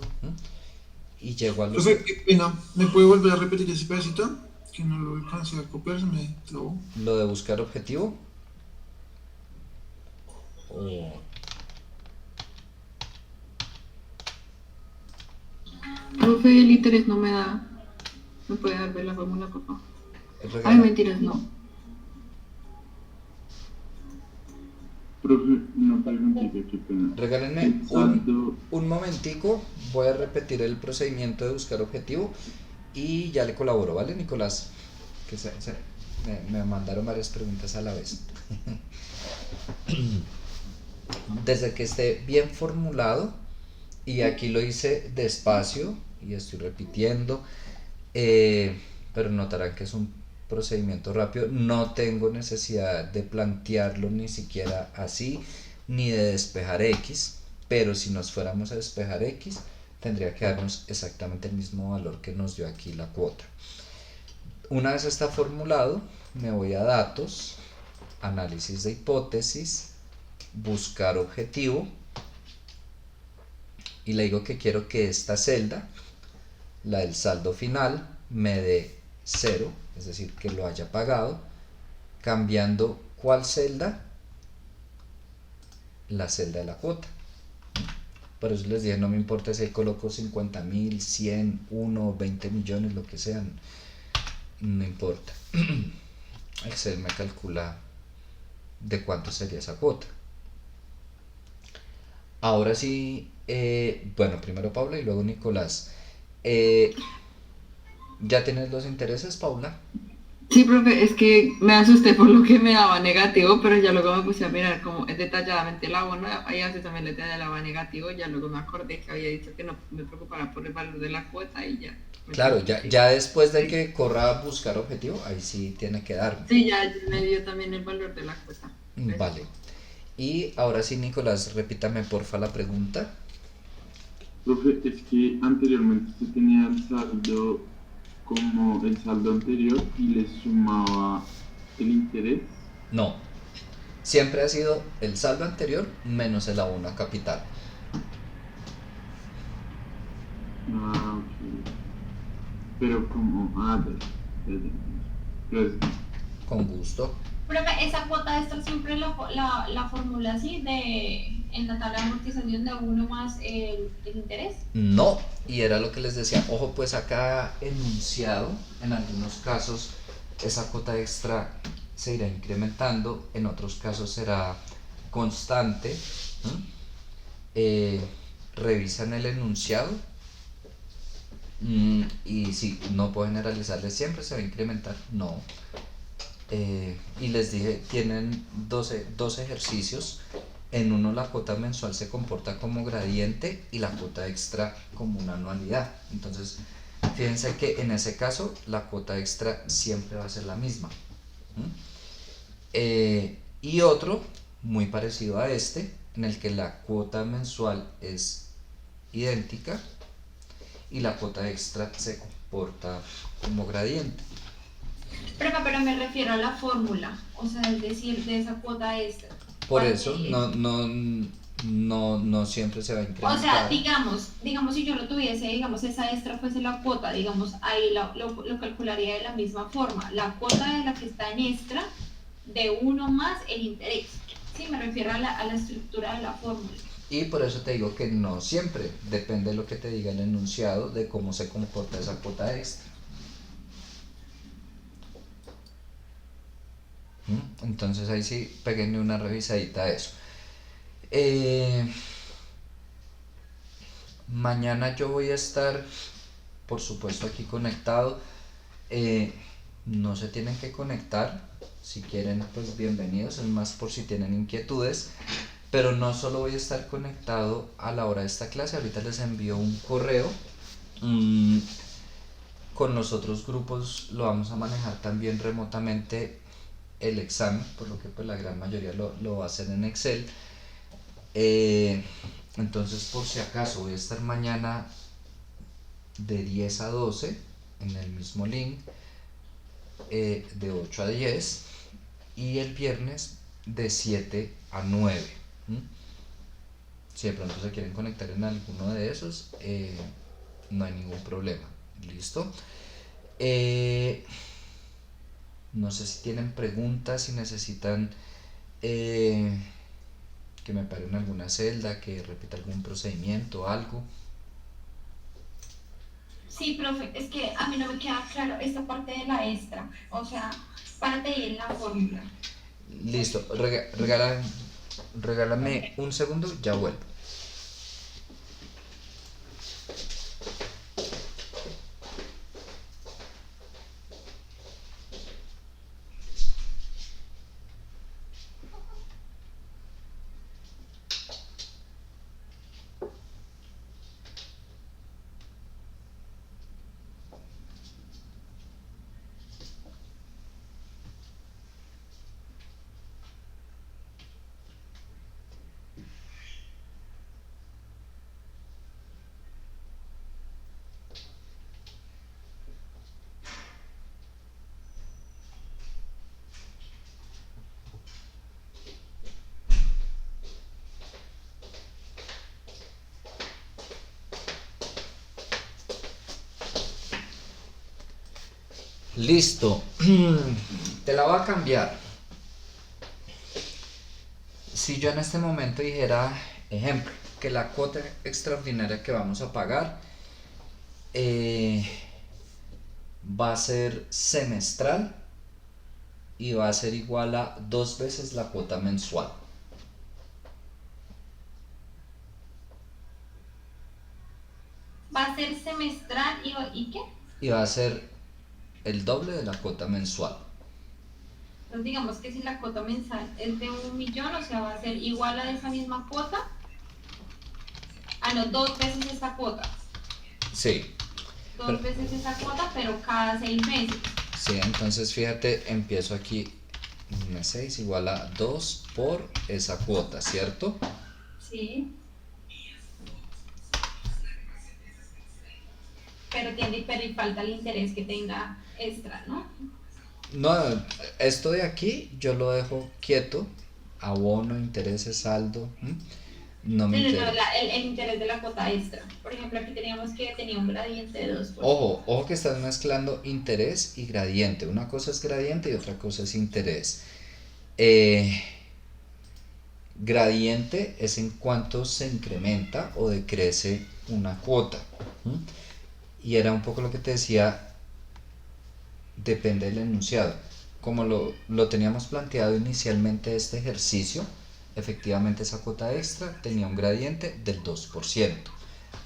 y llego a los... Profe, qué pena. ¿Me puede volver a repetir ese pedacito? Que no lo alcancé a copiar, se me trabó. Lo de buscar objetivo. O... Profe, el interés no me da. ¿Me puede dar ver la fórmula, por favor? Ay, mentiras, no. Profe, una preguntita, qué pena. Regálenme El saldo, un momentico, voy a repetir el procedimiento de buscar objetivo y ya le colaboro, ¿vale, Nicolás? Que me mandaron varias preguntas a la vez. Desde que esté bien formulado, y aquí lo hice despacio y estoy repitiendo, pero notarán que es un procedimiento rápido, no tengo necesidad de plantearlo ni siquiera así, ni de despejar X, pero si nos fuéramos a despejar X, tendría que darnos exactamente el mismo valor que nos dio aquí la cuota. Una vez está formulado, me voy a datos, análisis de hipótesis, buscar objetivo, y le digo que quiero que esta celda, la del saldo final, me dé 0, es decir, que lo haya pagado, cambiando ¿cuál celda? La celda de la cuota. Por eso les dije, no me importa si coloco 50.000, 100, 1, 20 millones, lo que sean, no importa. Excel me calcula de cuánto sería esa cuota. Ahora sí, bueno, primero Paula y luego Nicolás. ¿Ya tienes los intereses, Paula? Sí, profe, es que me asusté por lo que me daba negativo, pero ya luego me puse a mirar como detalladamente el abono, ahí a veces también le daba negativo, ya luego me acordé que había dicho que no me preocupara por el valor de la cuota y ya. Claro, ya después de que corra a buscar objetivo, ahí sí tiene que darme. Sí, ya me dio también el valor de la cuota. Gracias. Vale. Y ahora sí, Nicolás, repítame porfa la pregunta. profe, es que anteriormente usted tenía el saldo como el saldo anterior y le sumaba el interés. No, siempre ha sido el saldo anterior menos el abono a capital. Ah, ok. Pero como, Gracias. Con gusto. Profe, esa cuota extra siempre la formula así, en la tabla de amortización de 1 más el interés. No, y era lo que les decía, ojo pues acá enunciado, en algunos casos esa cuota extra se irá incrementando, en otros casos será constante. Revisan el enunciado, y si no puedo generalizarle siempre se va a incrementar, no. Y les dije, tienen dos ejercicios En uno la cuota mensual se comporta como gradiente y la cuota extra como una anualidad. Entonces, fíjense que en ese caso la cuota extra siempre va a ser la misma. Y otro muy parecido a este, en el que la cuota mensual es idéntica y la cuota extra se comporta como gradiente. Pero me refiero a la fórmula, o sea, es decir, de esa cuota extra. Por ¿Cuál eso es? no siempre se va a O sea, incrementar. digamos si yo lo tuviese, digamos, esa extra fuese la cuota, digamos, ahí lo calcularía de la misma forma. La cuota de la que está en extra, de uno más el interés. Sí, me refiero a la estructura de la fórmula. Y por eso te digo que no siempre, depende de lo que te diga el enunciado, de cómo se comporta esa cuota extra. Entonces ahí sí, péguenle una revisadita a eso. Mañana yo voy a estar, por supuesto, aquí conectado. No se tienen que conectar. Si quieren, pues bienvenidos. Es más por si tienen inquietudes. Pero no solo voy a estar conectado a la hora de esta clase. Ahorita les envío un correo. Con los otros grupos lo vamos a manejar también remotamente el examen, por lo que pues la gran mayoría lo va a hacer en Excel. Entonces, por si acaso, voy a estar mañana de 10 a 12 en el mismo link, de 8 a 10, y el viernes de 7 a 9. Si de pronto se quieren conectar en alguno de esos, no hay ningún problema. ¿Listo? No sé si tienen preguntas, si necesitan que me pare en alguna celda, que repita algún procedimiento o algo. Sí, profe, es que a mí no me queda claro esta parte de la extra. O sea, párate ahí en la fórmula. Listo, regálame un segundo, ya vuelvo. Listo. Te la voy a cambiar. Si yo en este momento dijera, ejemplo, que la cuota extraordinaria que vamos a pagar va a ser semestral y va a ser igual a 2 veces la cuota mensual. Va a ser semestral y ¿qué? Y va a ser el doble de la cuota mensual. Entonces digamos que si la cuota mensual es de 1.000.000, o sea, va a ser igual a esa misma cuota. Ah, no, 2 veces esa cuota. Sí. 2 veces esa cuota, pero cada 6 meses. Sí, entonces fíjate, empiezo aquí, mes 6 igual a 2 por esa cuota, ¿cierto? Sí. Pero falta el interés que tenga extra, ¿no? No, esto de aquí yo lo dejo quieto, abono, intereses, saldo, no me No, interesa. el interés de la cuota extra. Por ejemplo, aquí teníamos que tenía un gradiente de 2%. Ojo que estás mezclando interés y gradiente. Una cosa es gradiente y otra cosa es interés. Gradiente es en cuanto se incrementa o decrece una cuota. Y era un poco lo que te decía, depende del enunciado. Como lo teníamos planteado inicialmente este ejercicio, efectivamente esa cuota extra tenía un gradiente del 2%.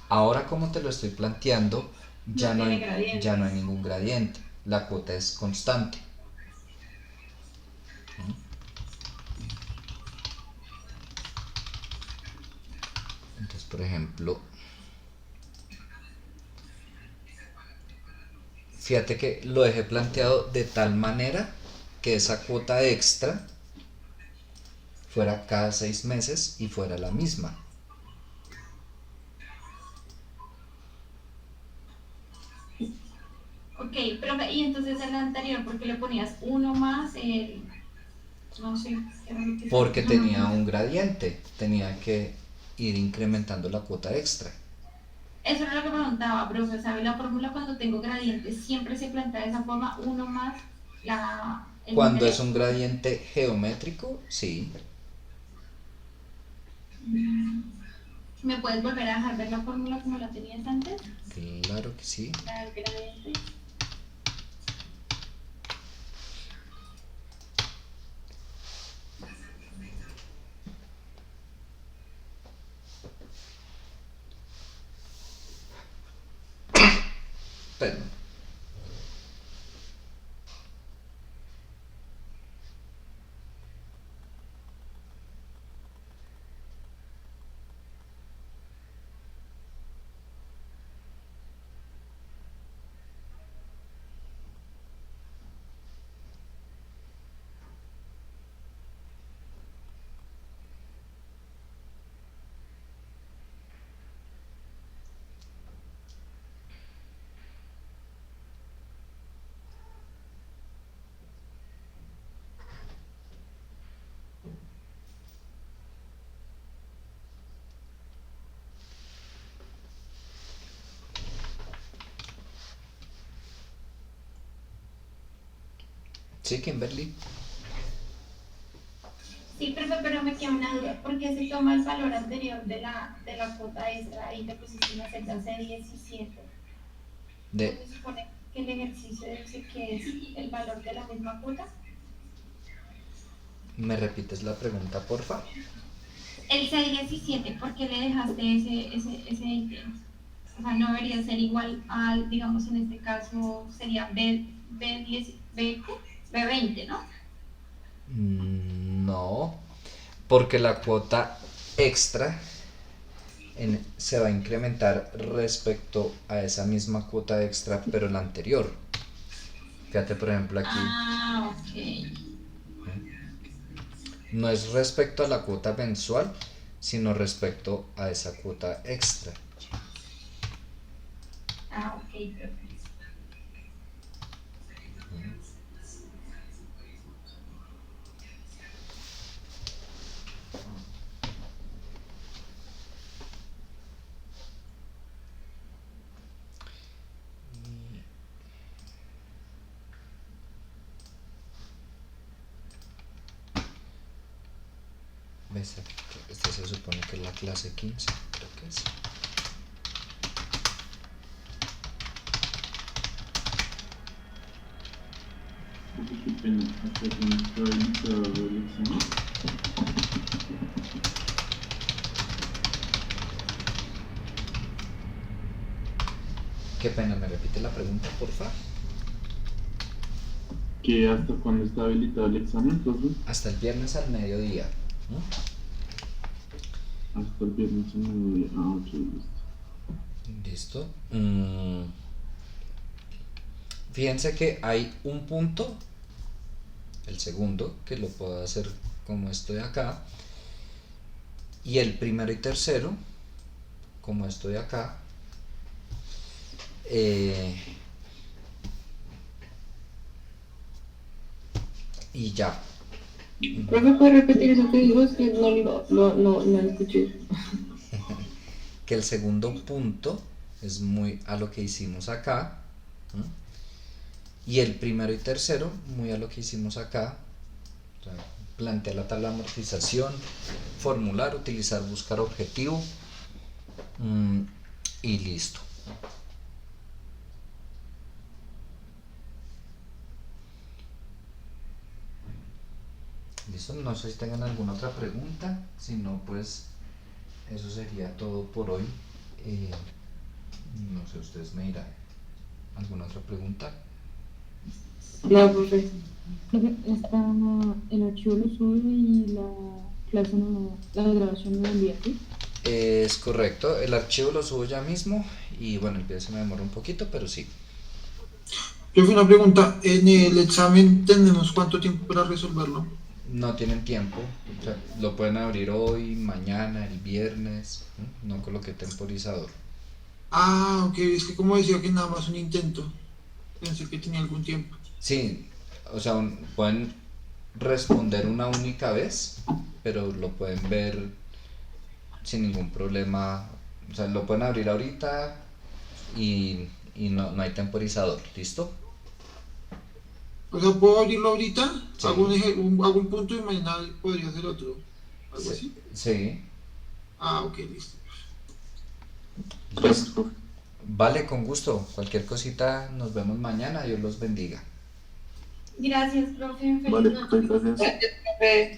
Ahora como te lo estoy planteando, ya no hay ningún gradiente, la cuota es constante. por ejemplo, fíjate que lo dejé planteado de tal manera que esa cuota extra fuera cada 6 meses y fuera la misma. Ok, pero y entonces en la anterior, ¿por qué le ponías uno más no sé, qué era lo que Porque estaba- tenía un gradiente, tenía que ir incrementando la cuota extra. Eso era lo que preguntaba, profe, ¿sabe? La fórmula cuando tengo gradientes siempre se plantea de esa forma, uno más el Cuando es interés. un gradiente geométrico, sí. ¿Me puedes volver a dejar ver la fórmula como la tenías antes? Claro que sí. La del gradiente. Pero, sí, Kimberly. Sí, profe, pero me queda una duda. ¿Por qué se toma el valor anterior de la cuota extra y te pusiste una celda C17? ¿No De, se supone que el ejercicio dice que es el valor de la misma cuota? ¿Me repites la pregunta, porfa? El C17, ¿por qué le dejaste ese ítem? O sea, no debería ser igual al, digamos, en este caso sería B10, B20, ¿no? No, porque la cuota extra se va a incrementar respecto a esa misma cuota extra, pero la anterior. Fíjate, por ejemplo, aquí Ah, ok. no es respecto a la cuota mensual, sino respecto a esa cuota extra. Ah, ok, perfecto. ¿Ves? Esta se supone que es la clase 15, creo que es. Qué pena, hasta que no estaba editado el examen. Qué pena, ¿me repite la pregunta, porfa? Que hasta cuando está habilitado el examen, profe, Hasta el viernes al mediodía. ¿No? hasta el viernes a mediodía. Ah, ok, listo. Listo. Fíjense que hay un punto, el segundo, que lo puedo hacer como esto de acá, y el primero y tercero, como esto de acá. Y ya. Profe, ¿puede repetir eso que dijo? Es que no escuché. Que el segundo punto es muy a lo que hicimos acá, ¿no? Y el primero y tercero muy a lo que hicimos acá. O sea, plantear la tabla de amortización, formular, utilizar, buscar objetivo, y listo. Listo, no sé si tengan alguna otra pregunta, si no, pues eso sería todo por hoy. No sé, ustedes me dirán. ¿Alguna otra pregunta? No, profe. Profe, el archivo lo sube y la clase no, la grabación no la envía, ¿sí? Es correcto, el archivo lo subo ya mismo y bueno, el video se me demora un poquito, pero sí. Profe, una pregunta, en el examen tenemos cuánto tiempo para resolverlo. No tienen tiempo, o sea, lo pueden abrir hoy, mañana, el viernes, no coloqué temporizador. Ah, ok, es que como decía que nada más un intento, pensé que tenía algún tiempo. Sí, o sea, pueden responder una única vez, pero lo pueden ver sin ningún problema, o sea, lo pueden abrir ahorita y no hay temporizador, ¿listo? O sea, ¿puedo abrirlo ahorita? Sí. Hago un punto y mañana podría hacer otro. ¿Algo así? Sí, Ah, ok, listo. listo. Vale, con gusto. Cualquier cosita, nos vemos mañana. Dios los bendiga. Gracias, profe. Feliz Vale, noche. gracias. Gracias, profe.